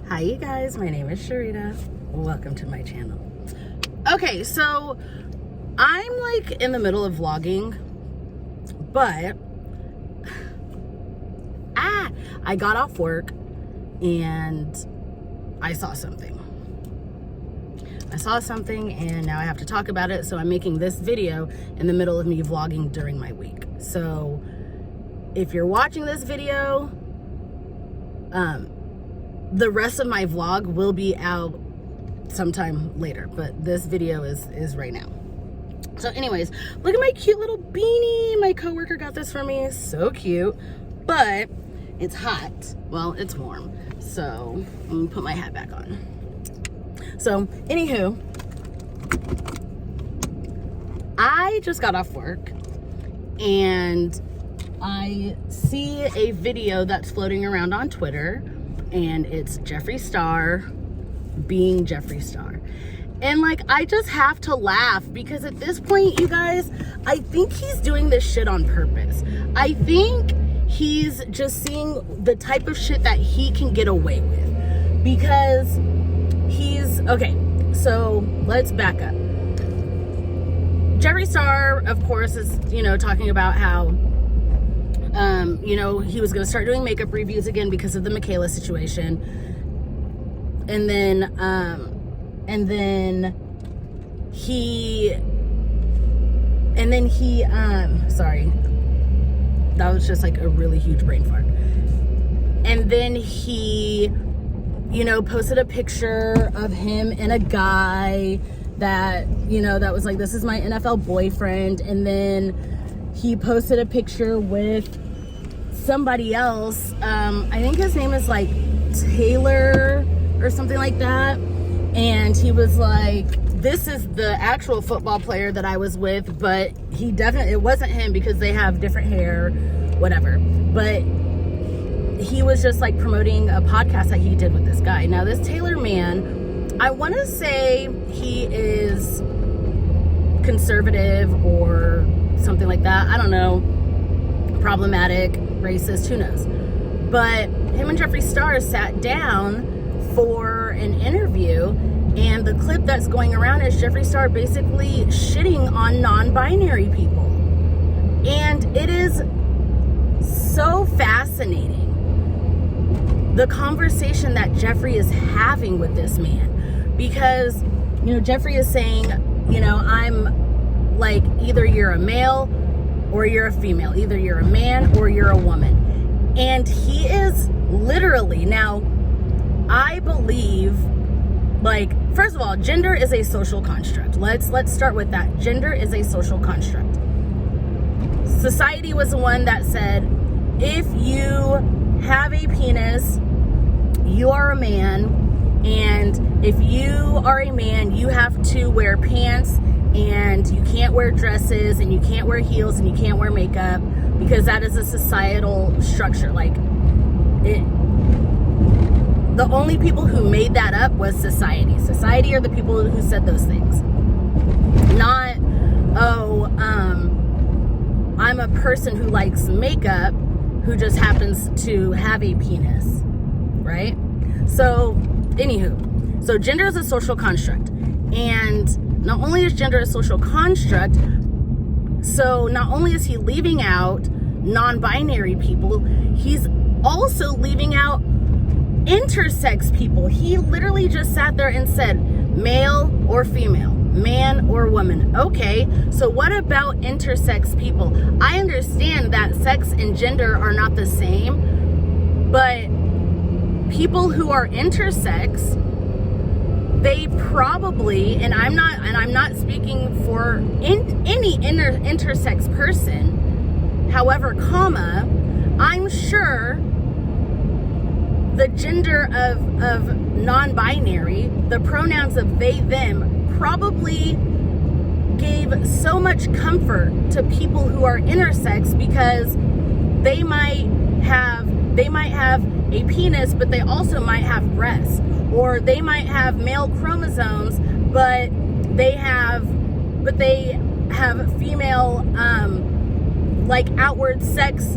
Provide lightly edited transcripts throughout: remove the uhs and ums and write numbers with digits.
Hi you guys, my name is Cherita. Welcome to my channel. Okay, so I'm like in the middle of vlogging, but I got off work and I saw something. And now I have to talk about it, so I'm making this video in the middle of me vlogging during my week. So if you're watching this video, the rest of my vlog will be out sometime later, but this video is right now. So anyways, look at my cute little beanie. My coworker got this for me. So cute, but it's hot. Well, it's warm. So let me put my hat back on. So anywho, I just got off work and I see a video that's floating around on Twitter, and it's Jeffree Star being Jeffree Star. And like, I just have to laugh because at this point, you guys, I think he's doing this shit on purpose. I think he's just seeing the type of shit that he can get away with because okay, so let's back up. Jeffree Star, of course, is, talking about how, he was going to start doing makeup reviews again because of the Michaela situation. And then he, sorry, that was just like a really huge brain fart. And then he, posted a picture of him and a guy that, that was like, this is my NFL boyfriend. And then he posted a picture with somebody else. I think his name is like Taylor or something like that. And he was like, this is the actual football player that I was with, but it wasn't him because they have different hair, whatever. But he was just like promoting a podcast that he did with this guy. Now this Taylor man, I want to say he is conservative or something like that. I don't know. Problematic, racist, who knows? But him and Jeffree Star sat down for an interview, and the clip that's going around is Jeffree Star basically shitting on non-binary people. And it is so fascinating, the conversation that Jeffree is having with this man, because Jeffree is saying, I'm like, either you're a male or you're a female, either you're a man or you're a woman. And he is literally, now I believe, like, first of all, gender is a social construct. Let's start with that. Gender is a social construct. Society was the one that said, if you have a penis, you are a man, and if you are a man, you have to wear pants, and you can't wear dresses, and you can't wear heels, and you can't wear makeup, because that is a societal structure. Like, the only people who made that up was society. Society are the people who said those things. Not, I'm a person who likes makeup who just happens to have a penis, right? So, anywho, so gender is a social construct. And not only is gender a social construct, so not only is he leaving out non-binary people, he's also leaving out intersex people. He literally just sat there and said male or female, man or woman. Okay, so what about intersex people? I understand that sex and gender are not the same, but people who are intersex, they probably, and I'm not speaking for any intersex person, however, I'm sure the gender of non-binary, the pronouns of they, them, probably gave so much comfort to people who are intersex, because they might have a penis, but they also might have breasts, or they might have male chromosomes, but they have female like outward sex,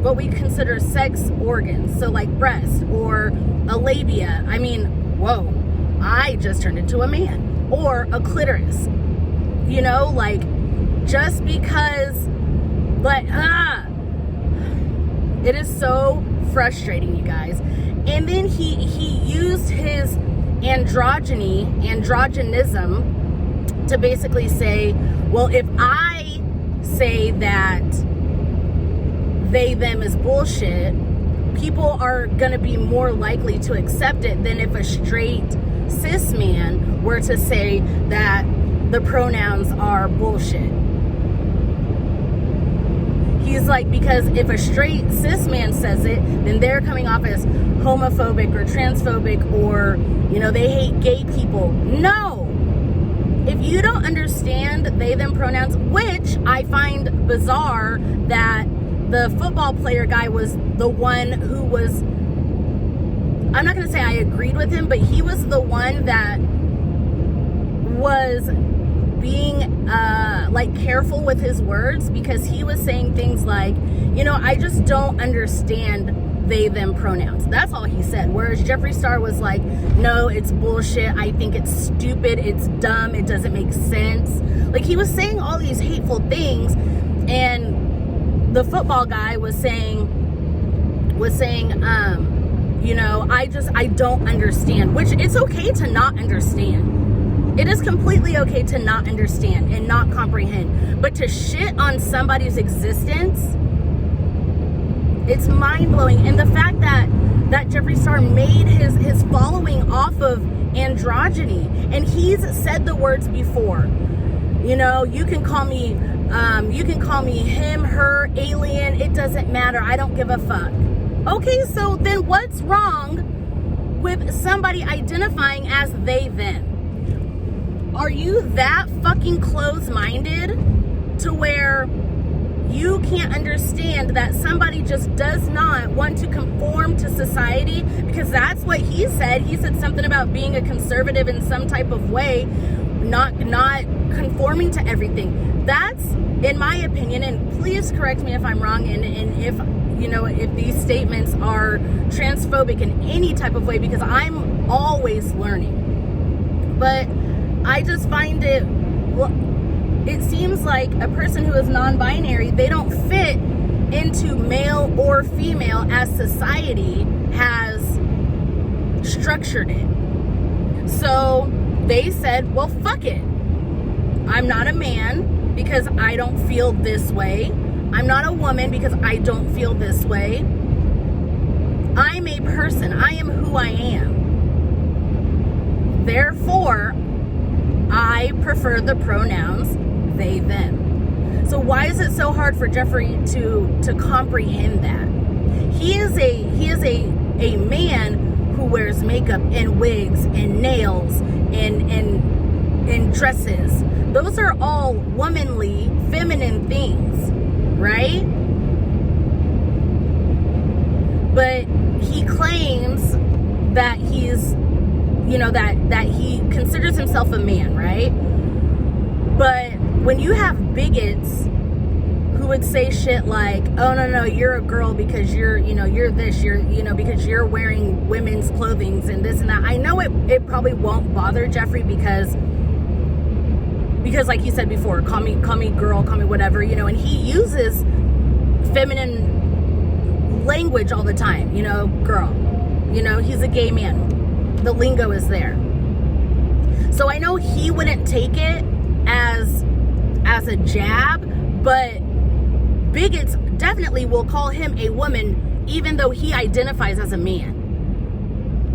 what we consider sex organs, so like breast or a labia. I mean, whoa, I just turned into a man. Or a clitoris. You know, like, just because, but, it is so frustrating, you guys. And then he used his androgynism to basically say, well, if I say that they, them is bullshit, people are going to be more likely to accept it than if a straight cis man were to say that the pronouns are bullshit. He's like, because if a straight cis man says it, then they're coming off as homophobic or transphobic, or, you know, they hate gay people. No! If you don't understand they, them pronouns, which I find bizarre that the football player guy was the one who was, I'm not going to say I agreed with him, but he was the one that was being like careful with his words, because he was saying things like, you know, I just don't understand they, them pronouns. That's all he said. Whereas Jeffree Star was like, no, it's bullshit. I think it's stupid. It's dumb. It doesn't make sense. Like, he was saying all these hateful things, and the football guy was saying, you know, I don't understand, which it's okay to not understand. It is completely okay to not understand and not comprehend, but to shit on somebody's existence, it's mind-blowing. And the fact that Jeffree Star made his following off of androgyny, and he's said the words before, you know, you can call me him, her, alien, it doesn't matter, I don't give a fuck. Okay, so then what's wrong with somebody identifying as they, them? Are you that fucking close-minded to where you can't understand that somebody just does not want to conform to society? Because that's what he said. He said something about being a conservative in some type of way, not conforming to everything. That's, in my opinion, and please correct me if I'm wrong, and if, you know, if these statements are transphobic in any type of way, because I'm always learning. But I just find it, well, it seems like a person who is non-binary, they don't fit into male or female as society has structured it. So they said, well, fuck it. I'm not a man because I don't feel this way. I'm not a woman because I don't feel this way. I'm a person. I am who I am. Therefore, I prefer the pronouns they, them. So why is it so hard for Jeffree to comprehend that? He is a man who wears makeup and wigs and nails and dresses. Those are all womanly, feminine things, right? But he claims that he's, you know, that he considers himself a man, right? But when you have bigots who would say shit like, oh, no, you're a girl because you're, you know, you're this, you're, you know, because you're wearing women's clothing and this and that. I know it probably won't bother Jeffree because like he said before, call me girl, call me whatever, you know, and he uses feminine language all the time, you know, girl, you know, he's a gay man. The lingo is there. So I know he wouldn't take it as a jab, but bigots definitely will call him a woman even though he identifies as a man.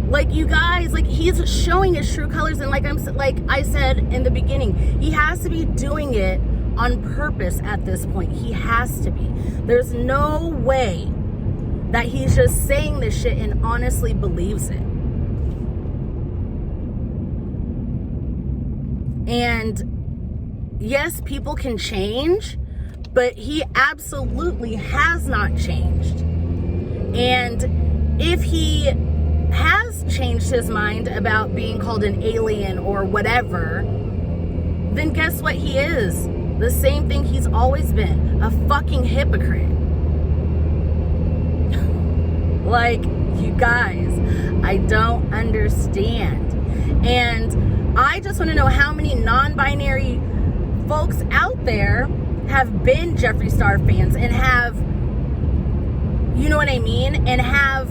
Like, you guys, like, he's showing his true colors, and like I said in the beginning, he has to be doing it on purpose at this point. He has to be. There's no way that he's just saying this shit and honestly believes it. And yes, people can change, but he absolutely has not changed. And if he has changed his mind about being called an alien or whatever, then guess what he is? The same thing he's always been, a fucking hypocrite. Like, You guys, I don't understand. And I just want to know how many non-binary folks out there have been Jeffree Star fans and have, you know what I mean? And have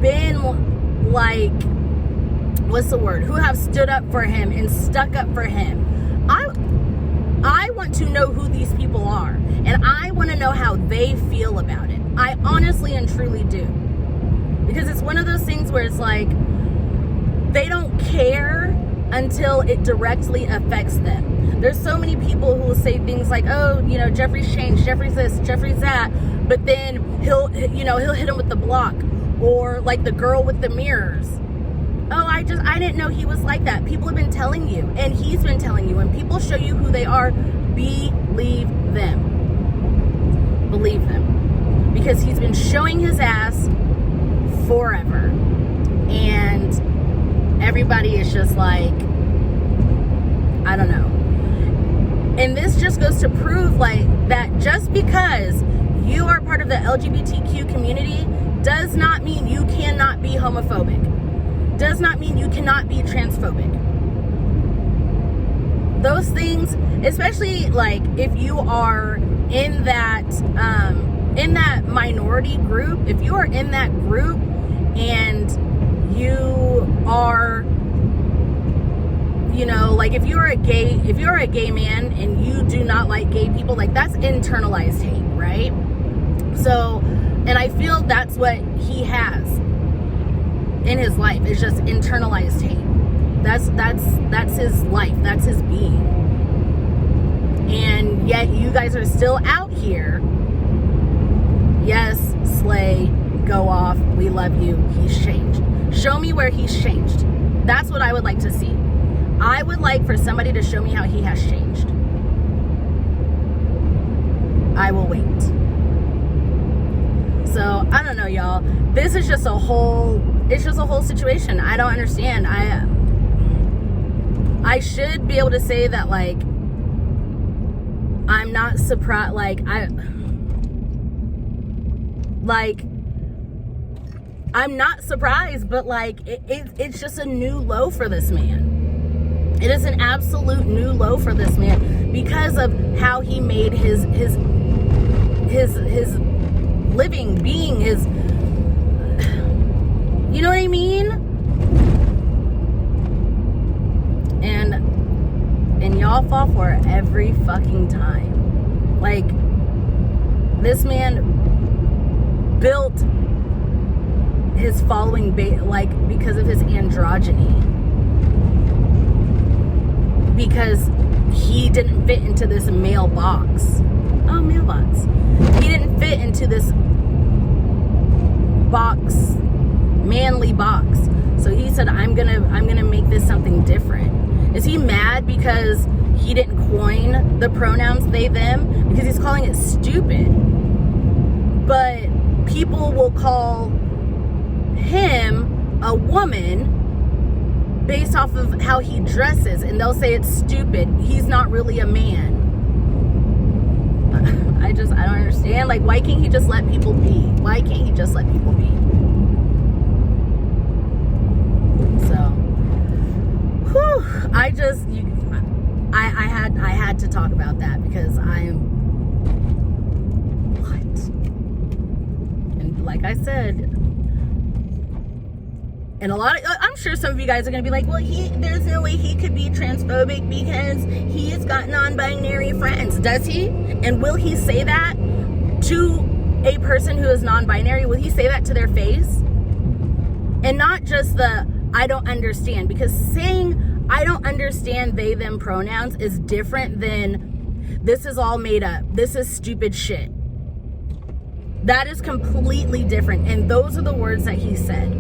been like, what's the word? Who have stood up for him and stuck up for him. I want to know who these people are, and I want to know how they feel about it. I honestly and truly do. Because it's one of those things where it's like, they don't care until it directly affects them. There's so many people who will say things like, oh, you know, Jeffree's changed, Jeffree's this, Jeffree's that, but then he'll hit him with the block, or like the girl with the mirrors. Oh, I didn't know he was like that. People have been telling you, and he's been telling you, and people show you who they are, believe them. Believe them. Because he's been showing his ass forever. And everybody is just like, I don't know. And this just goes to prove like that just because you are part of the LGBTQ community does not mean you cannot be homophobic. Does not mean you cannot be transphobic. Those things, especially like if you are in that minority group, if you are in that group and you are, you know, like if you're a gay man and you do not like gay people, like that's internalized hate, right? So, and I feel that's what he has in his life. It's just internalized hate. That's his life. That's his being. And yet you guys are still out here. Yes, slay, go off, we love you, he's changed. Show me where he's changed. That's what I would like to see. I would like for somebody to show me how he has changed. I will wait. So, I don't know, y'all. This is just a whole situation. I don't understand. I should be able to say that, like, I'm not surprised, I'm not surprised, but like it's just a new low for this man. It is an absolute new low for this man because of how he made his living, being, his, you know what I mean? And y'all fall for it every fucking time. Like, this man built his following because of his androgyny, because he didn't fit into this male box. He didn't fit into this box, manly box. So he said, I'm gonna make this something different. Is he mad because he didn't coin the pronouns they, them? Because he's calling it stupid. But people will call him a woman based off of how he dresses, and they'll say it's stupid. He's not really a man. I don't understand. Like, why can't he just let people be? Why can't he just let people be? So, I had to talk about that because and like I said, and I'm sure some of you guys are going to be like, well, there's no way he could be transphobic because he's got non-binary friends. Does he? And will he say that to a person who is non-binary? Will he say that to their face? And not just I don't understand, because saying I don't understand they, them pronouns is different than this is all made up. This is stupid shit. That is completely different. And those are the words that he said.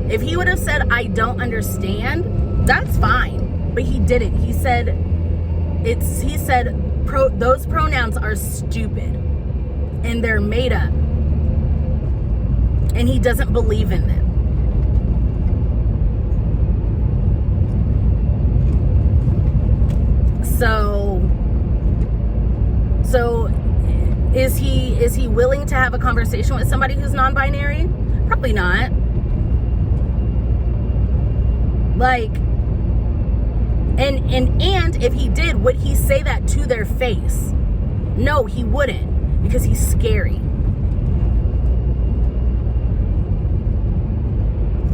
If he would have said, I don't understand, that's fine. But he didn't. He said, those pronouns are stupid. And they're made up. And he doesn't believe in them. So is he willing to have a conversation with somebody who's non-binary? Probably not. Like, and if he did, would he say that to their face? No, he wouldn't, because he's scary.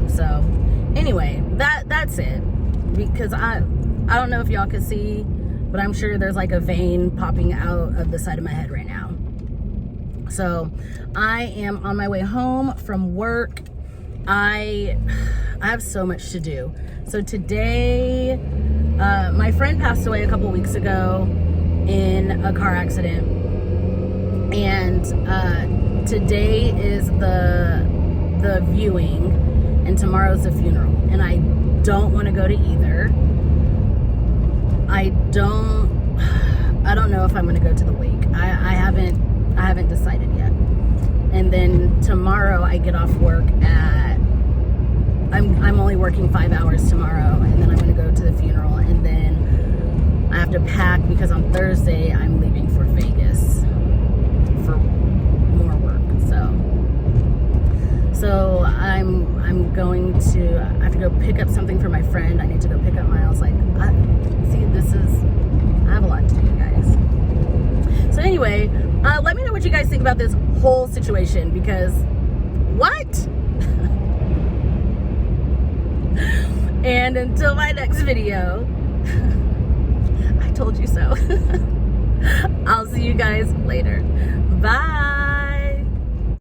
So anyway, that's it. Because I don't know if y'all can see, but I'm sure there's like a vein popping out of the side of my head right now. So I am on my way home from work. I have so much to do. So today, my friend passed away a couple weeks ago in a car accident, and today is the viewing, and tomorrow's the funeral, and I don't want to go to either. I don't know if I'm going to go to the wake. I haven't decided yet. And then tomorrow I get off work at, I'm only working 5 hours tomorrow, and then I'm going to go to the funeral, and then I have to pack because on Thursday I'm leaving for Vegas for more work. So I'm going to, I have to go pick up something for my friend. I need to go pick up Miles. Like, I have a lot to do, guys. So anyway, let me know what you guys think about this whole situation, because what? And until my next video, I told you so. I'll see you guys later. Bye.